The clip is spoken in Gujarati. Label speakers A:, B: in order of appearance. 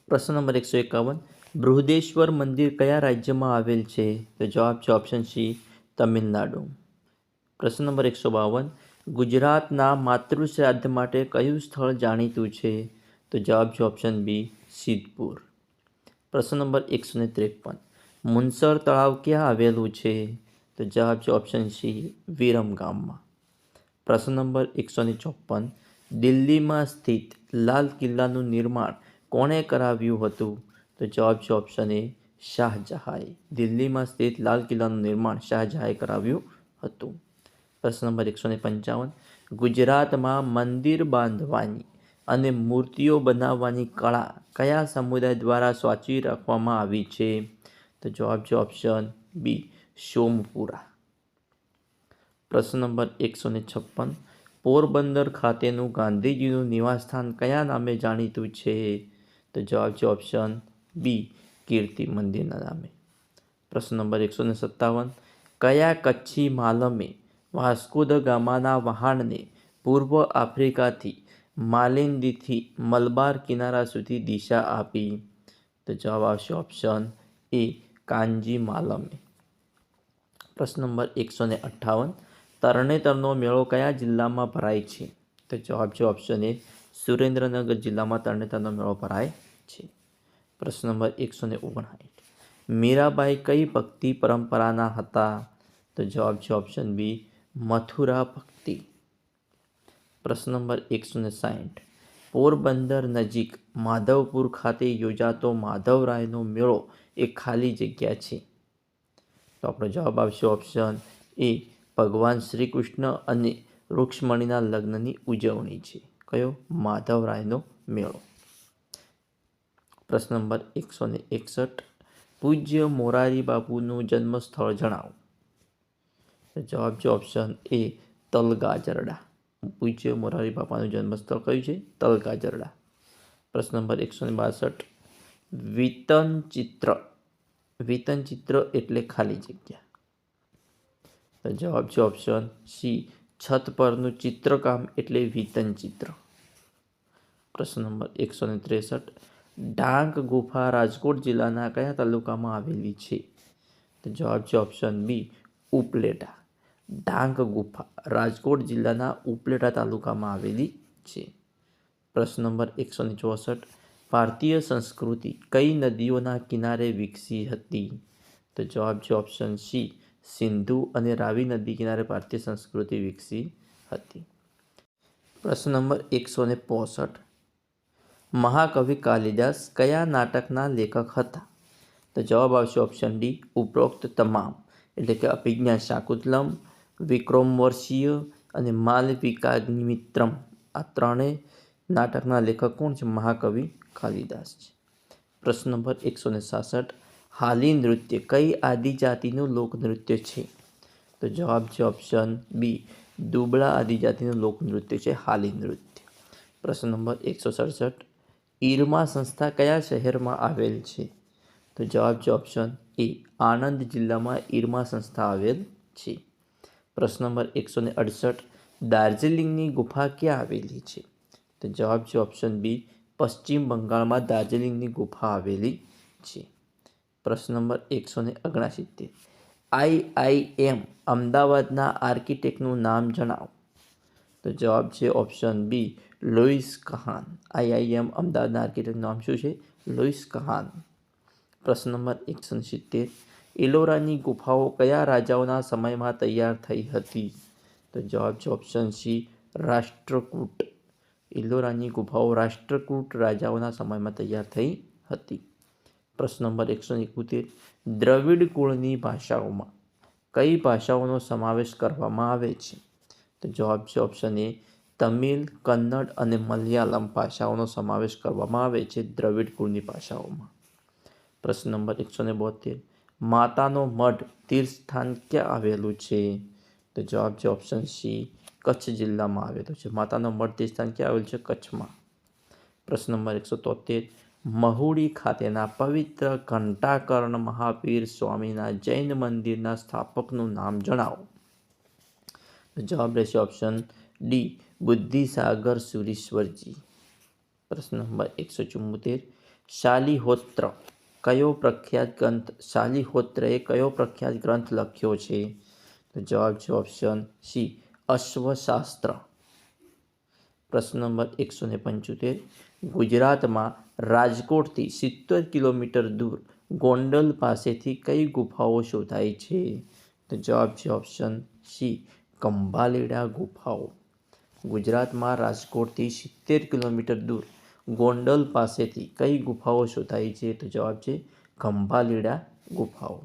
A: પ્રશ્ન નંબર 151, બૃહદેશ્વર મંદિર કયા રાજ્યમાં આવેલ છે? તો જવાબ છે ઓપ્શન સી, તમિલનાડુ. પ્રશ્ન નંબર 152, ગુજરાતના માતૃશ્રાદ્ધ માટે કયું સ્થળ જાણીતું છે? તો જવાબ છે ઓપ્શન બી, સિદ્ધપુર. પ્રશ્ન નંબર 153, મુનસર તળાવ ક્યાં આવેલું છે? તો જવાબ છે ઓપ્શન સી, વિરમગામમાં. પ્રશ્ન નંબર 154, દિલ્હીમાં સ્થિત લાલ કિલ્લાનું નિર્માણ કોણે કરાવ્યું હતું? તો જવાબ છે ઓપ્શન એ, શાહજહાંએ. દિલ્હીમાં સ્થિત લાલ કિલ્લાનું નિર્માણ શાહજહાંએ કરાવ્યું હતું. પ્રશ્ન નંબર 155, ગુજરાતમાં મંદિર બાંધવાની અને મૂર્તિઓ બનાવવાની કળા કયા સમુદાય દ્વારા સાચવી રાખવામાં આવી છે? તો જવાબ છે ઓપ્શન બી, સોમપુરા. પ્રશ્ન નંબર 156, પોરબંદર ખાતેનું ગાંધીજીનું નિવાસસ્થાન કયા નામે જાણીતું છે? તો જવાબ છે ઓપ્શન બી, કીર્તિ મંદિરના નામે. પ્રશ્ન નંબર 157, કયા કચ્છી માલમે વાસ્કો દ ગામાના વહાણને પૂર્વ આફ્રિકાથી માલિંદીથી મલબાર કિનારા સુધી દિશા આપી? તો જવાબ આવશે ઓપ્શન એ, કાંજી માલમે. પ્રશ્ન નંબર 158, તરણેતરનો મેળો કયા જિલ્લામાં ભરાય છે? તો જવાબ છે ઓપ્શન એ, સુરેન્દ્રનગર જિલ્લામાં તરણેતરનો મેળો ભરાય છે. પ્રશ્ન નંબર 159, મીરાબાઈ કઈ ભક્તિ પરંપરાના હતા? તો જવાબ છે ઓપ્શન બી, મથુરા ભક્તિ. પ્રશ્ન નંબર 160, પોરબંદર નજીક માધવપુર ખાતે યોજાતો માધવરાયનો મેળો એ ખાલી જગ્યા છે? તો આપણો જવાબ આવશે ઓપ્શન એ, ભગવાન શ્રી કૃષ્ણ અને રૂક્ષ્મણીના લગ્નની ઉજવણી છે. કયો? માધવરાયનો મેળો. પ્રશ્ન નંબર 161, પૂજ્ય મોરારી બાપુનું જન્મસ્થળ જણાવો. તો જવાબ છે ઓપ્શન એ, તલગાજરડા. પૂજ્ય મોરારી બાપાનું જન્મસ્થળ કયું છે? તલગાજરડા. પ્રશ્ન નંબર 162, વિતનચિત્ર એટલે ખાલી જગ્યા. તો જવાબ છે ઓપ્શન સી, છત પરનું ચિત્રકામ એટલે વિતનચિત્ર. પ્રશ્ન નંબર 163, ડાંગ ગુફા રાજકોટ જિલ્લાના કયા તાલુકામાં આવેલી છે? તો જવાબ છે ઓપ્શન બી, ઉપલેટા. ડાંગ ગુફા રાજકોટ જિલ્લાના ઉપલેટા તાલુકામાં આવેલી છે. પ્રશ્ન નંબર 164, ભારતીય સંસ્કૃતિ કઈ નદીઓના કિનારે વિકસી હતી? તો જવાબ છે ઓપ્શન સી, સિંધુ અને રાવી નદી કિનારે ભારતીય સંસ્કૃતિ વિકસી હતી. પ્રશ્ન નંબર 165, મહાકવિ કાલિદાસ કયા નાટકના લેખક હતા? તો જવાબ આવશે ઓપ્શન ડી, ઉપરોક્ત તમામ. એટલે કે અભિજ્ઞા શાકુંતલમ, વિક્રમોર્વશીય અને માલવિકાગ્નિમિત્રમ. આ ત્રણેય નાટકના લેખક કોણ છે? મહાકવિ કાલિદાસ છે. પ્રશ્ન નંબર 166, હાલી નૃત્ય કઈ આદિજાતિનું લોકનૃત્ય છે? તો જવાબ છે ઓપ્શન બી, દુબળા આદિજાતિનું લોકનૃત્ય છે હાલી નૃત્ય. પ્રશ્ન નંબર 167, ઈરમા સંસ્થા કયા શહેરમાં આવેલ છે? તો જવાબ છે ઓપ્શન એ, આણંદ જિલ્લામાં ઈરમા સંસ્થા આવેલ છે. પ્રશ્ન નંબર 168, દાર્જિલિંગની ગુફા ક્યાં આવેલી છે? તો જવાબ છે ઓપ્શન બી, પશ્ચિમ બંગાળમાં દાર્જિલિંગની ગુફા આવેલી છે. પ્રશ્ન નંબર 169, IIM અમદાવાદના આર્કિટેક્ટનું નામ જણાવો. તો જવાબ છે option B, Louis Kahan. IIM અમદાવાદના આર્કિટેક્ટનું નામ શું છે? લુઈસ કહાન. પ્રશ્ન નંબર 170, ઇલોરાની ગુફાઓ કયા રાજાઓના સમયમાં તૈયાર થઈ હતી? તો જવાબ છે ઓપ્શન સી, રાષ્ટ્રકૂટ. ઇલોરાની ગુફાઓ રાષ્ટ્રકૂટ રાજાઓના સમયમાં તૈયાર થઈ હતી. પ્રશ્ન નંબર 171, દ્રવિડ કુળની ભાષાઓમાં કઈ ભાષાઓનો સમાવેશ કરવામાં આવે છે? તો જવાબ છે ઓપ્શન એ, તમિલ, કન્નડ અને મલયાલમ ભાષાઓનો સમાવેશ કરવામાં આવે છે દ્રવિડ કુળની ભાષાઓમાં. પ્રશ્ન નંબર 172, માતાનો મઢ તીર્થસ્થાન ક્યાં આવેલું છે? તો જવાબ છે ઓપ્શન સી, કચ્છ જિલ્લામાં આવેલું છે. માતાનો મઢ તીર્થસ્થાન ક્યાં આવેલું છે? કચ્છમાં. પ્રશ્ન નંબર 173, મહુડી ખાતેના પવિત્ર ઘંટાકર્ણ મહાવીર સ્વામીના જૈન મંદિરના સ્થાપકનું નામ જણાવો. તો જવાબ રહેશે ઓપ્શન ડી, બુદ્ધિસાગર સુરીશ્વરજી. પ્રશ્ન નંબર 174, શાલિહોત્ર કયો પ્રખ્યાત ગ્રંથ શાલિહોત્રએ કયો પ્રખ્યાત ગ્રંથ લખ્યો છે? તો જવાબ છે ઓપ્શન સી અશ્વશાસ્ત્ર. પ્રશ્ન નંબર 175. ગુજરાતમાં રાજકોટથી 70 કિલોમીટર દૂર ગોંડલ પાસેથી કઈ ગુફાઓ શોધાઈ છે? તો જવાબ છે ઓપ્શન સી ખંભાલિડા ગુફાઓ. ગુજરાતમાં રાજકોટથી 70 કિલોમીટર દૂર ગોંડલ પાસેથી કઈ ગુફાઓ શોધાઈ છે? તો જવાબ છે ખંભાલિડા ગુફાઓ.